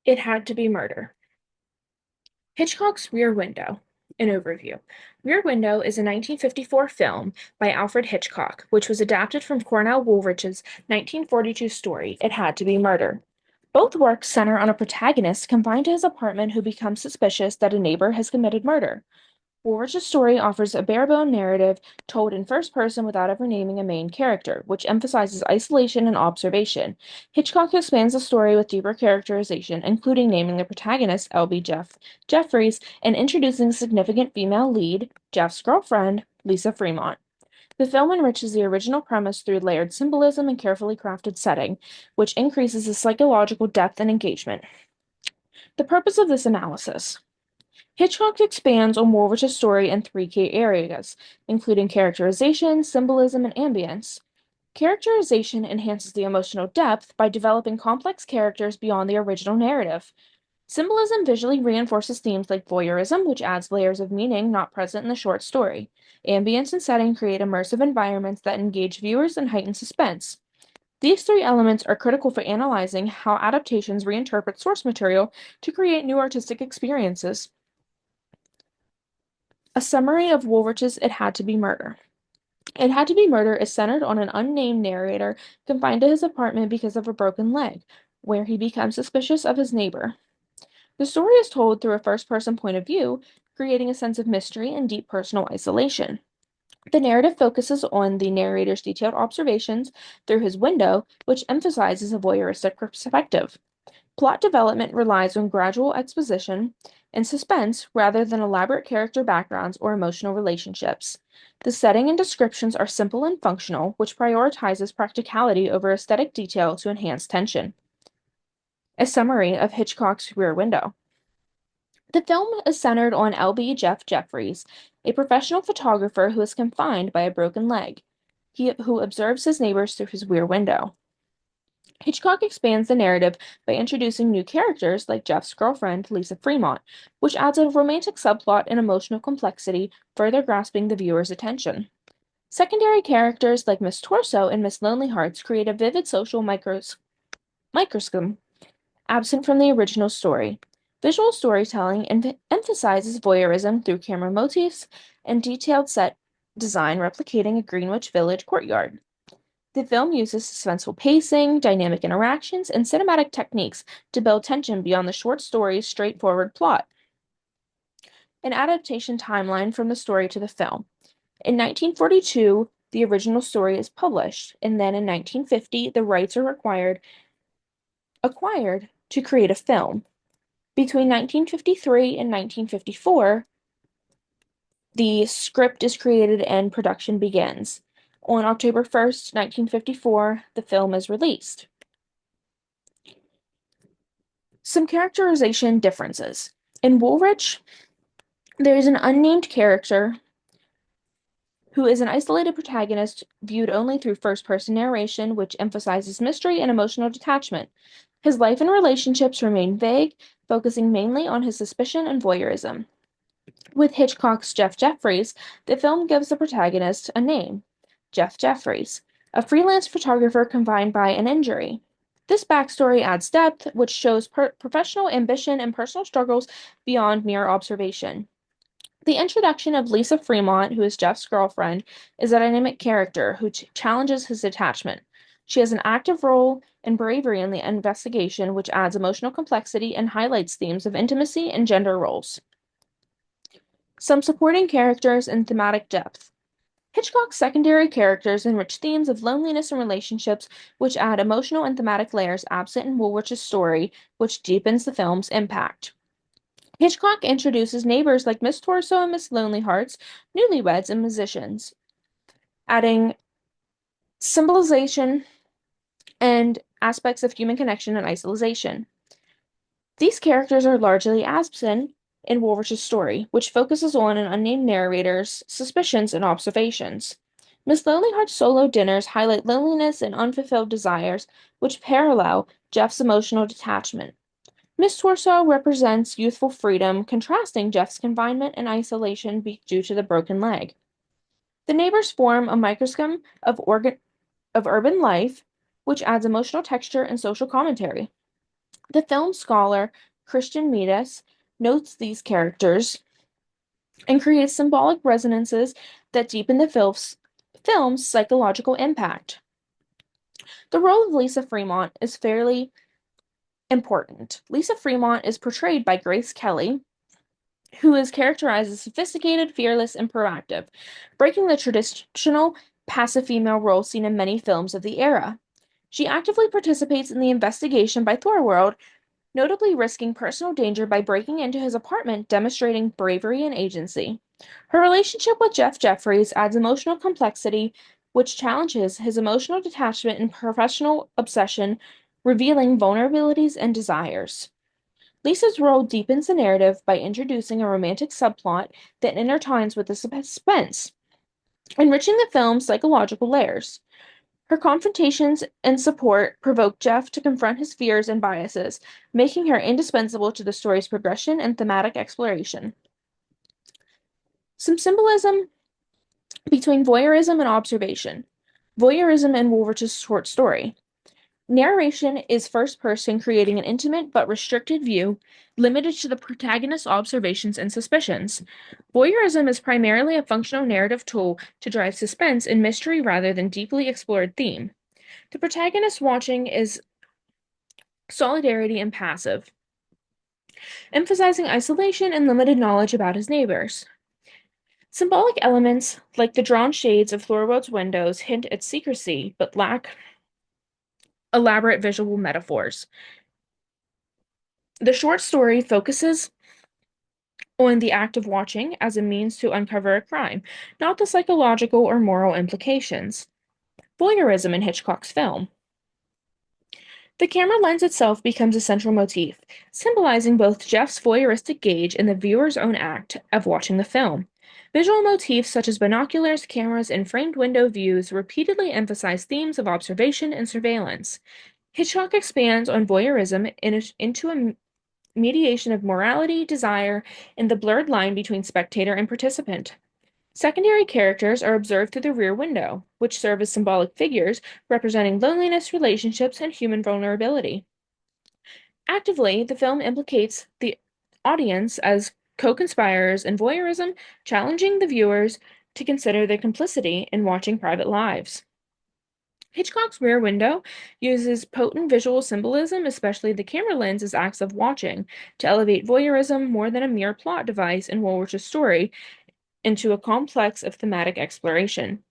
It Had to Be Murder. Hitchcock's Rear Window. An overview. Rear Window is a 1954 film by Alfred Hitchcock, which was adapted from Cornell Woolrich's 1942 story, It Had to Be Murder. Both works center on a protagonist confined to his apartment who becomes suspicious that a neighbor has committed murder. Woolrich's story offers a bare-bone narrative told in first person without ever naming a main character, which emphasizes isolation and observation. Hitchcock expands the story with deeper characterization, including naming the protagonist, Jeffries, and introducing a significant female lead, Jeff's girlfriend, Lisa Fremont. The film enriches the original premise through layered symbolism and carefully crafted setting, which increases the psychological depth and engagement. The purpose of this analysis. Hitchcock expands on Woolrich's story in three key areas, including characterization, symbolism, and ambience. Characterization enhances the emotional depth by developing complex characters beyond the original narrative. Symbolism visually reinforces themes like voyeurism, which adds layers of meaning not present in the short story. Ambience and setting create immersive environments that engage viewers and heighten suspense. These three elements are critical for analyzing how adaptations reinterpret source material to create new artistic experiences. A summary of Woolrich's It Had to Be Murder. It Had to Be Murder is centered on an unnamed narrator confined to his apartment because of a broken leg, where he becomes suspicious of his neighbor. The story is told through a first person point of view, creating a sense of mystery and deep personal isolation. The narrative focuses on the narrator's detailed observations through his window, which emphasizes a voyeuristic perspective. Plot development relies on gradual exposition and suspense rather than elaborate character backgrounds or emotional relationships. The setting and descriptions are simple and functional, which prioritizes practicality over aesthetic detail to enhance tension. A summary of Hitchcock's Rear Window. The film is centered on L.B. Jeff Jeffries, a professional photographer who is confined by a broken leg, who observes his neighbors through his rear window. Hitchcock expands the narrative by introducing new characters like Jeff's girlfriend, Lisa Fremont, which adds a romantic subplot and emotional complexity, further grasping the viewer's attention. Secondary characters like Miss Torso and Miss Lonely Hearts create a vivid social microscope absent from the original story. Visual storytelling emphasizes voyeurism through camera motifs and detailed set design replicating a Greenwich Village courtyard. The film uses suspenseful pacing, dynamic interactions, and cinematic techniques to build tension beyond the short story's straightforward plot. An adaptation timeline from the story to the film. In 1942, the original story is published, and then in 1950, the rights are acquired to create a film. Between 1953 and 1954, the script is created and production begins. On October 1st, 1954, the film is released. Some characterization differences. In Woolrich, there is an unnamed character who is an isolated protagonist viewed only through first-person narration, which emphasizes mystery and emotional detachment. His life and relationships remain vague, focusing mainly on his suspicion and voyeurism. With Hitchcock's Jeff Jeffries, the film gives the protagonist a name, Jeff Jeffries, a freelance photographer confined by an injury. This backstory adds depth, which shows professional ambition and personal struggles beyond mere observation. The introduction of Lisa Fremont, who is Jeff's girlfriend, is a dynamic character who challenges his attachment. She has an active role and bravery in the investigation, which adds emotional complexity and highlights themes of intimacy and gender roles. Some supporting characters and thematic depth. Hitchcock's secondary characters enrich themes of loneliness and relationships, which add emotional and thematic layers absent in Woolrich's story, which deepens the film's impact. Hitchcock introduces neighbors like Miss Torso and Miss Lonely Hearts, newlyweds, and musicians, adding symbolization and aspects of human connection and isolation. These characters are largely absent in Woolrich's story, which focuses on an unnamed narrator's suspicions and observations. Miss Lonely Heart's solo dinners highlight loneliness and unfulfilled desires, which parallel Jeff's emotional detachment. Miss Torso represents youthful freedom, contrasting Jeff's confinement and isolation due to the broken leg. The neighbors form a microcosm of urban life, which adds emotional texture and social commentary. The film scholar Christian Meades notes these characters and creates symbolic resonances that deepen the film's psychological impact. The role of Lisa Fremont is fairly important. Lisa Fremont is portrayed by Grace Kelly, who is characterized as sophisticated, fearless, and proactive, breaking the traditional passive female role seen in many films of the era. She actively participates in the investigation by Thorwald, notably risking personal danger by breaking into his apartment, demonstrating bravery and agency. Her relationship with Jeff Jeffries adds emotional complexity, which challenges his emotional detachment and professional obsession, revealing vulnerabilities and desires. Lisa's role deepens the narrative by introducing a romantic subplot that intertwines with the suspense, enriching the film's psychological layers. Her confrontations and support provoke Jeff to confront his fears and biases, making her indispensable to the story's progression and thematic exploration. Some symbolism between voyeurism and observation. Voyeurism in Woolrich's short story. Narration is first person, creating an intimate but restricted view, limited to the protagonist's observations and suspicions. Voyeurism is primarily a functional narrative tool to drive suspense and mystery rather than deeply explored theme. The protagonist watching is solidarity and passive, emphasizing isolation and limited knowledge about his neighbors. Symbolic elements, like the drawn shades of Thorwald's windows, hint at secrecy but lack elaborate visual metaphors. The short story focuses on the act of watching as a means to uncover a crime, not the psychological or moral implications. Voyeurism in Hitchcock's film. The camera lens itself becomes a central motif, symbolizing both Jeff's voyeuristic gauge and the viewer's own act of watching the film. Visual motifs such as binoculars, cameras, and framed window views repeatedly emphasize themes of observation and surveillance. Hitchcock expands on voyeurism into a mediation of morality, desire, and the blurred line between spectator and participant. Secondary characters are observed through the rear window, which serve as symbolic figures representing loneliness, relationships, and human vulnerability. Actively, the film implicates the audience as co-conspirators in voyeurism, challenging the viewers to consider their complicity in watching private lives. Hitchcock's Rear Window uses potent visual symbolism, especially the camera lens as acts of watching, to elevate voyeurism more than a mere plot device in Woolrich's story into a complex of thematic exploration.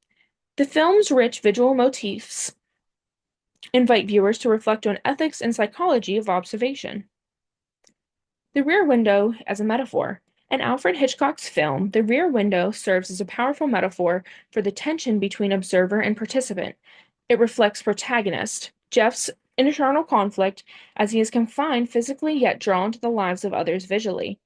The film's rich visual motifs invite viewers to reflect on ethics and psychology of observation. The Rear Window as a metaphor. In Alfred Hitchcock's film, the rear window serves as a powerful metaphor for the tension between observer and participant. It reflects protagonist, Jeff's internal conflict as he is confined physically yet drawn to the lives of others visually.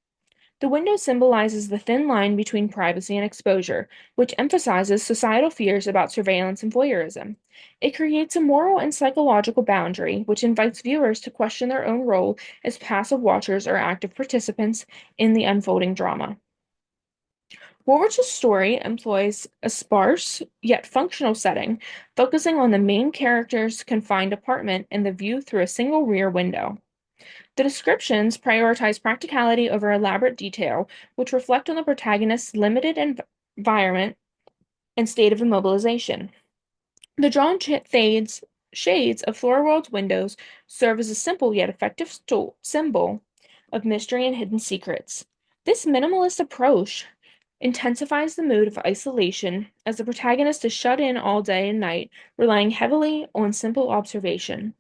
The window symbolizes the thin line between privacy and exposure, which emphasizes societal fears about surveillance and voyeurism. It creates a moral and psychological boundary, which invites viewers to question their own role as passive watchers or active participants in the unfolding drama. Woolrich's story employs a sparse yet functional setting, focusing on the main character's confined apartment and the view through a single rear window. The descriptions prioritize practicality over elaborate detail, which reflect on the protagonist's limited environment and state of immobilization. The drawn shades of Thorwald's windows serve as a simple yet effective symbol of mystery and hidden secrets. This minimalist approach intensifies the mood of isolation as the protagonist is shut in all day and night, relying heavily on simple observation.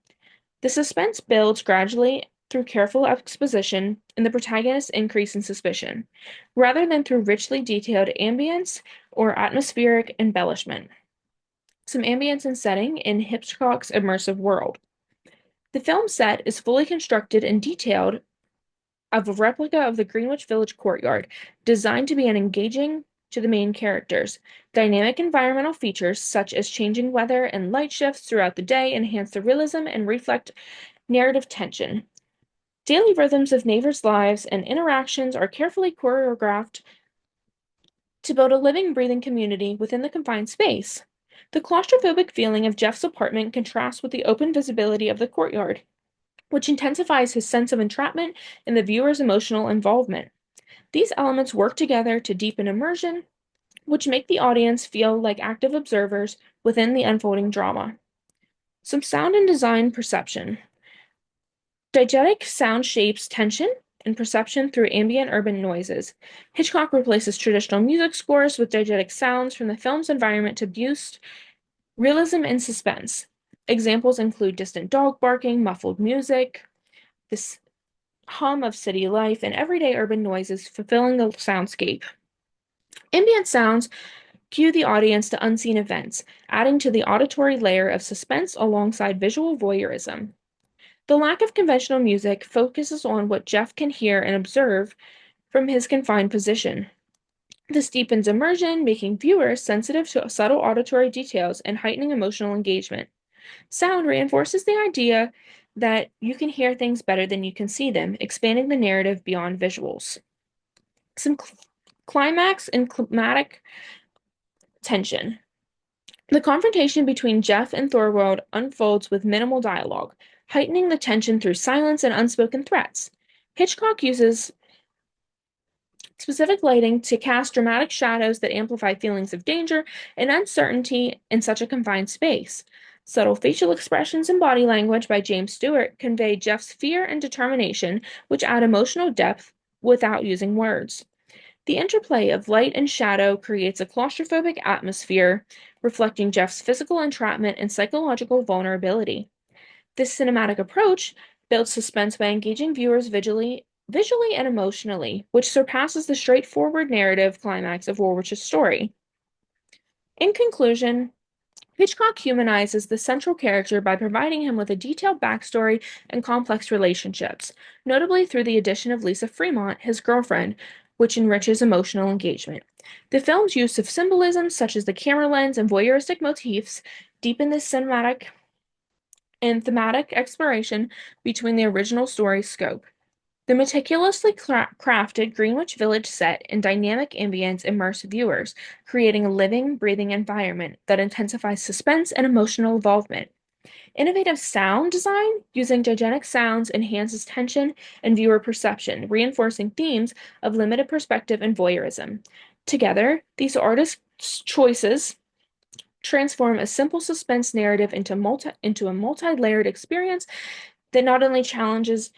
The suspense builds gradually through careful exposition and the protagonist's increase in suspicion, rather than through richly detailed ambience or atmospheric embellishment. Some ambience and setting in Hitchcock's immersive world. The film set is fully constructed and detailed of a replica of the Greenwich Village courtyard, designed to be an engaging to the main characters. Dynamic environmental features such as changing weather and light shifts throughout the day enhance the realism and reflect narrative tension. Daily rhythms of neighbors' lives and interactions are carefully choreographed to build a living, breathing community within the confined space. The claustrophobic feeling of Jeff's apartment contrasts with the open visibility of the courtyard, which intensifies his sense of entrapment and the viewer's emotional involvement. These elements work together to deepen immersion, which make the audience feel like active observers within the unfolding drama. Some sound and design perception. Diegetic sound shapes tension and perception through ambient urban noises. Hitchcock replaces traditional music scores with diegetic sounds from the film's environment to boost realism and suspense. Examples include distant dog barking, muffled music, this hum of city life, and everyday urban noises fulfilling the soundscape. Ambient sounds cue the audience to unseen events, adding to the auditory layer of suspense alongside visual voyeurism. The lack of conventional music focuses on what Jeff can hear and observe from his confined position. This deepens immersion, making viewers sensitive to subtle auditory details and heightening emotional engagement. Sound reinforces the idea that you can hear things better than you can see them, expanding the narrative beyond visuals. Some climax and climatic tension. The confrontation between Jeff and Thorwald unfolds with minimal dialogue, heightening the tension through silence and unspoken threats. Hitchcock uses specific lighting to cast dramatic shadows that amplify feelings of danger and uncertainty in such a confined space. Subtle facial expressions and body language by James Stewart convey Jeff's fear and determination, which add emotional depth without using words. The interplay of light and shadow creates a claustrophobic atmosphere, reflecting Jeff's physical entrapment and psychological vulnerability. This cinematic approach builds suspense by engaging viewers visually and emotionally, which surpasses the straightforward narrative climax of Woolrich's story. In conclusion, Hitchcock humanizes the central character by providing him with a detailed backstory and complex relationships, notably through the addition of Lisa Fremont, his girlfriend, which enriches emotional engagement. The film's use of symbolism, such as the camera lens and voyeuristic motifs, deepen the cinematic and thematic exploration between the original story's scope. The meticulously crafted Greenwich Village set and dynamic ambience immerse viewers, creating a living, breathing environment that intensifies suspense and emotional involvement. Innovative sound design using diegetic sounds enhances tension and viewer perception, reinforcing themes of limited perspective and voyeurism. Together, these artists' choices transform a simple suspense narrative into a multi-layered experience that not only challenges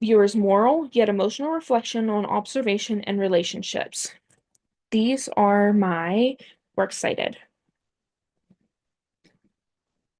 viewers' moral yet emotional reflection on observation and relationships. These are my works cited.